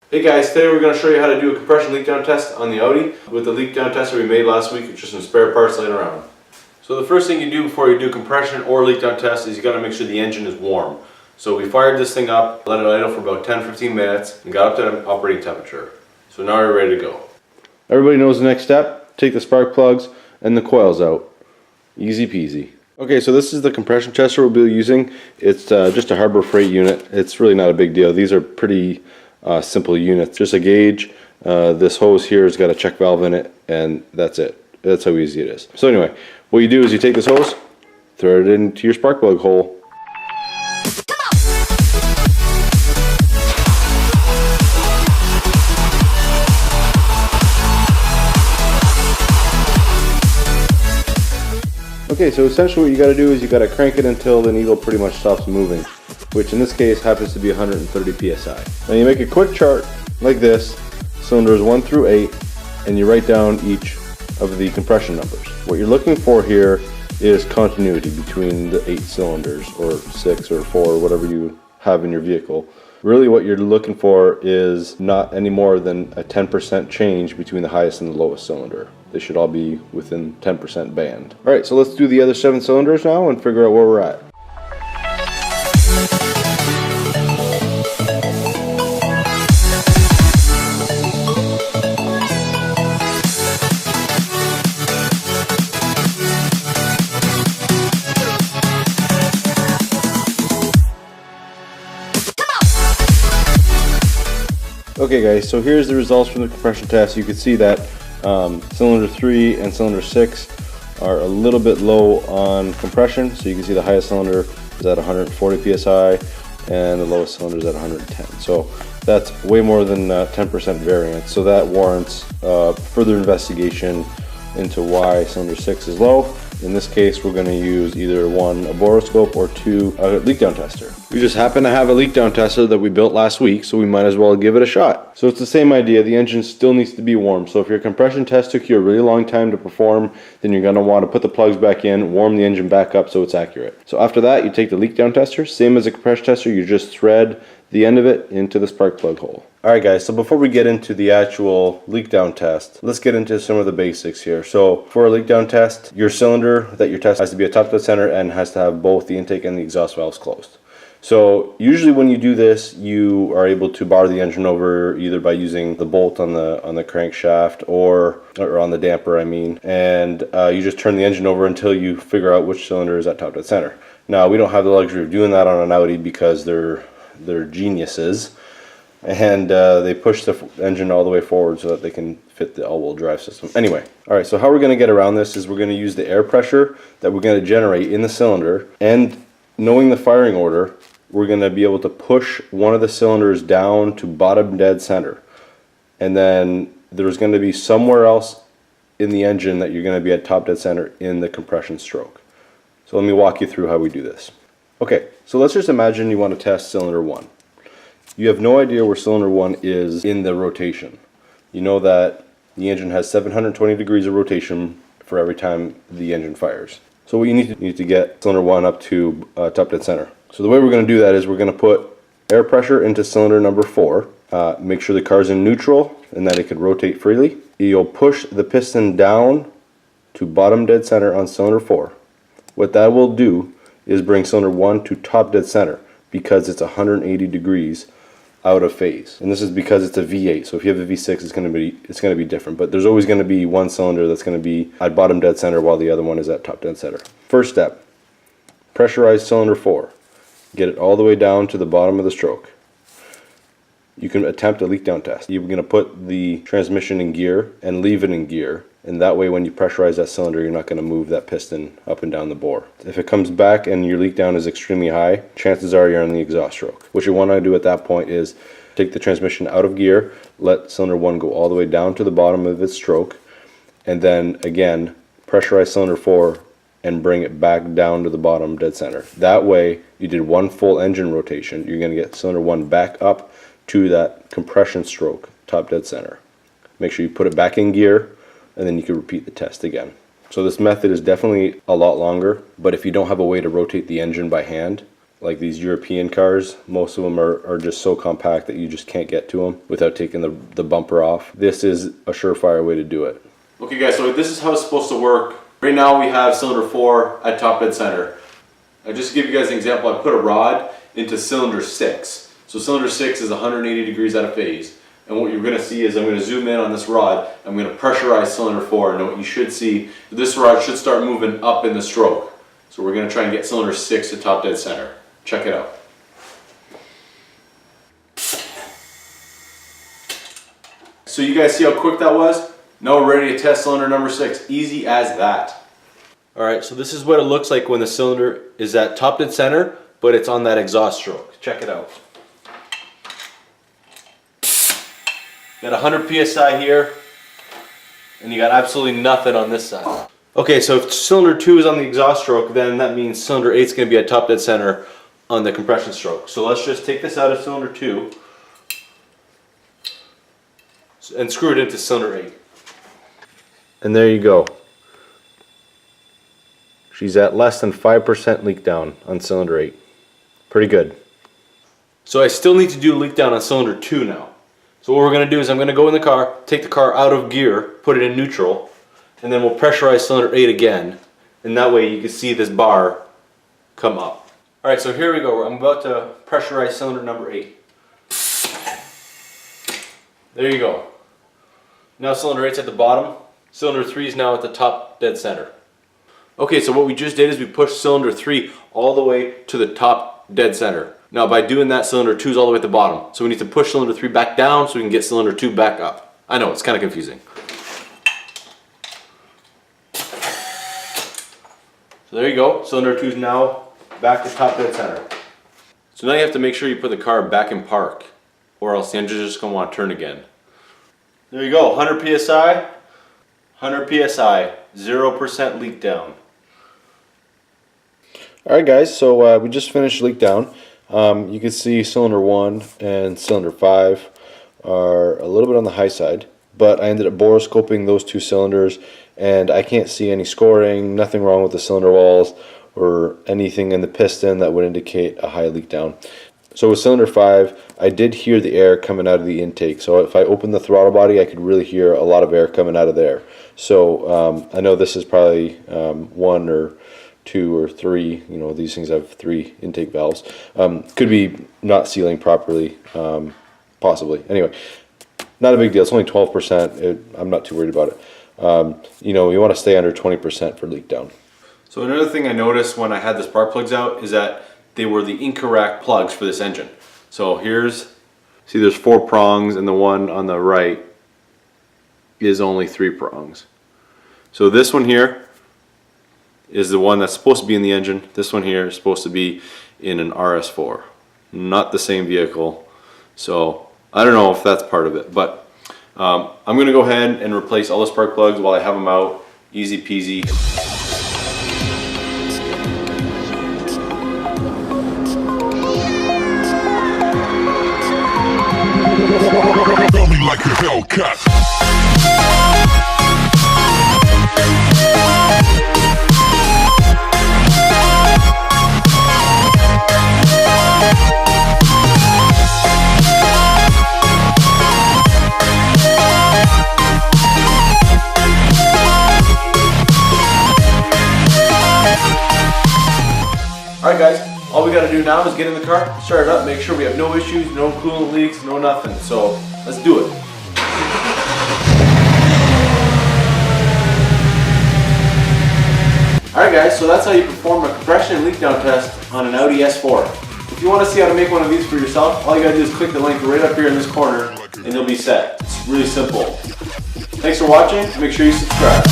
Hey guys, today we're going to show you how to do a compression leak down test on the Audi with the leak down tester we made last week. It's just some spare parts laying around. So the first thing you do before you do compression or leak down test is you got to make sure the engine is warm. So we fired this thing up, let it idle for about 10-15 minutes and got up to operating temperature. So now we're ready to go. Everybody knows the next step. Take the spark plugs and the coils out. Easy peasy. Okay, so this is the compression tester we'll be using. It's just a Harbor Freight unit. It's really not a big deal. These are pretty simple units. Just a gauge. This hose here has got a check valve in it, and that's it. That's how easy it is. So anyway, what you do is you take this hose, throw it into your spark plug hole. Okay, so essentially what you got to do is you got to crank it until the needle pretty much stops moving, which in this case happens to be 130 psi. Now you make a quick chart like this, cylinders 1 through 8, and you write down each of the compression numbers. What you're looking for here is continuity between the 8 cylinders, or 6 or 4, or whatever you have in your vehicle. Really what you're looking for is not any more than a 10% change between the highest and the lowest cylinder. They should all be within 10% band. Alright, so let's do the other 7 cylinders now and figure out where we're at. Okay guys, so here's the results from the compression test. You can see that cylinder 3 and cylinder 6 are a little bit low on compression. So you can see the highest cylinder is at 140 psi and the lowest cylinder is at 110. So that's way more than 10% variance. So that warrants further investigation into why cylinder 6 is low. In this case, we're going to use either 1, a boroscope, or 2, a leak down tester. We just happen to have a leak down tester that we built last week, so we might as well give it a shot. So it's the same idea. The engine still needs to be warm. So if your compression test took you a really long time to perform, then you're going to want to put the plugs back in, warm the engine back up so it's accurate. So after that, you take the leak down tester, same as a compression tester, you just thread the end of it into the spark plug hole. Alright guys, so before we get into the actual leak down test, let's get into some of the basics here. So for a leak down test, your cylinder that you're testing has to be a top dead center and has to have both the intake and the exhaust valves closed. So usually when you do this, you are able to bar the engine over either by using the bolt on the crankshaft or on the damper, I mean, and you just turn the engine over until you figure out which cylinder is at top dead center. Now we don't have the luxury of doing that on an Audi because they're geniuses, and they push the engine all the way forward so that they can fit the all-wheel drive system. Anyway, alright, so how we're going to get around this is we're going to use the air pressure that we're going to generate in the cylinder, and knowing the firing order, we're going to be able to push one of the cylinders down to bottom dead center, and then there's going to be somewhere else in the engine that you're going to be at top dead center in the compression stroke. So let me walk you through how we do this. Okay, so let's just imagine you want to test cylinder 1. You have no idea where cylinder 1 is in the rotation. You know that the engine has 720 degrees of rotation for every time the engine fires. So what you need to get cylinder 1 up to top dead center. So the way we're going to do that is we're going to put air pressure into cylinder number 4. Make sure the car's in neutral and that it can rotate freely. You'll push the piston down to bottom dead center on cylinder 4. What that will do is bring cylinder 1 to top dead center because it's 180 degrees out of phase. And this is because it's a V8. So if you have a V6, it's going to be different. But there's always going to be one cylinder that's going to be at bottom dead center while the other one is at top dead center. First step, pressurize cylinder 4. Get it all the way down to the bottom of the stroke. You can attempt a leak down test. You're going to put the transmission in gear and leave it in gear. And that way when you pressurize that cylinder, you're not going to move that piston up and down the bore. If it comes back and your leak down is extremely high, chances are you're on the exhaust stroke. What you want to do at that point is take the transmission out of gear, let cylinder 1 go all the way down to the bottom of its stroke, and then again pressurize cylinder 4 and bring it back down to the bottom dead center. That way you did one full engine rotation. You're going to get cylinder 1 back up to that compression stroke, top dead center. Make sure you put it back in gear, and then you can repeat the test again. So this method is definitely a lot longer, but if you don't have a way to rotate the engine by hand, like these European cars, most of them are just so compact that you just can't get to them without taking the bumper off. This is a surefire way to do it. Okay guys, so this is how it's supposed to work. Right now we have cylinder 4 at top dead center. Just to give you guys an example, I put a rod into cylinder 6. So cylinder 6 is 180 degrees out of phase. And what you're going to see is I'm going to zoom in on this rod. I'm going to pressurize cylinder 4, and what you should see, this rod should start moving up in the stroke. So we're going to try and get cylinder 6 to top dead center. Check it out. So you guys see how quick that was? Now we're ready to test cylinder number 6. Easy as that. Alright, so this is what it looks like when the cylinder is at top dead center, but it's on that exhaust stroke. Check it out. Got 100 psi here, and you got absolutely nothing on this side. Okay, so if cylinder 2 is on the exhaust stroke, then that means cylinder 8 is going to be at top dead center on the compression stroke. So let's just take this out of cylinder 2 and screw it into cylinder 8. And there you go. She's at less than 5% leak down on cylinder 8. Pretty good. So I still need to do leak down on cylinder 2 now. So what we're going to do is I'm going to go in the car, take the car out of gear, put it in neutral, and then we'll pressurize cylinder 8 again. And that way you can see this bar come up. Alright, so here we go. I'm about to pressurize cylinder number 8. There you go. Now cylinder 8's at the bottom. Cylinder 3 is now at the top dead center. Okay, so what we just did is we pushed cylinder 3 all the way to the top dead center. Now by doing that, cylinder 2 is all the way at the bottom. So we need to push cylinder 3 back down so we can get cylinder 2 back up. I know, it's kind of confusing. So there you go. Cylinder 2 is now back to top dead center. So now you have to make sure you put the car back in park, or else the engine's just going to want to turn again. There you go, 100 psi, 100 psi, 0% leak down. Alright guys, so we just finished leak down. You can see cylinder 1 and cylinder 5 are a little bit on the high side, but I ended up boroscoping those two cylinders and I can't see any scoring, nothing wrong with the cylinder walls or anything in the piston that would indicate a high leak down. So with cylinder 5, I did hear the air coming out of the intake. So if I opened the throttle body, I could really hear a lot of air coming out of there. So I know this is probably 1 or 2 or 3. You know, these things have 3 intake valves. Could be not sealing properly, possibly. Anyway, not a big deal. It's only 12%. I'm not too worried about it. You know, you want to stay under 20% for leak down. So another thing I noticed when I had the spark plugs out is that they were the incorrect plugs for this engine. So see there's 4 prongs and the one on the right is only 3 prongs. So this one here is the one that's supposed to be in the engine. This one here is supposed to be in an RS4. Not the same vehicle. So I don't know if that's part of it, but I'm going to go ahead and replace all the spark plugs while I have them out. Easy peasy. Tell me like a Hellcat. Alright guys, all we gotta do now is get in the car, start it up, make sure we have no issues, no coolant leaks, no nothing. So let's do it. Alright guys, so that's how you perform a compression and leak down test on an Audi S4. If you want to see how to make one of these for yourself, all you gotta do is click the link right up here in this corner and you'll be set. It's really simple. Thanks for watching, make sure you subscribe.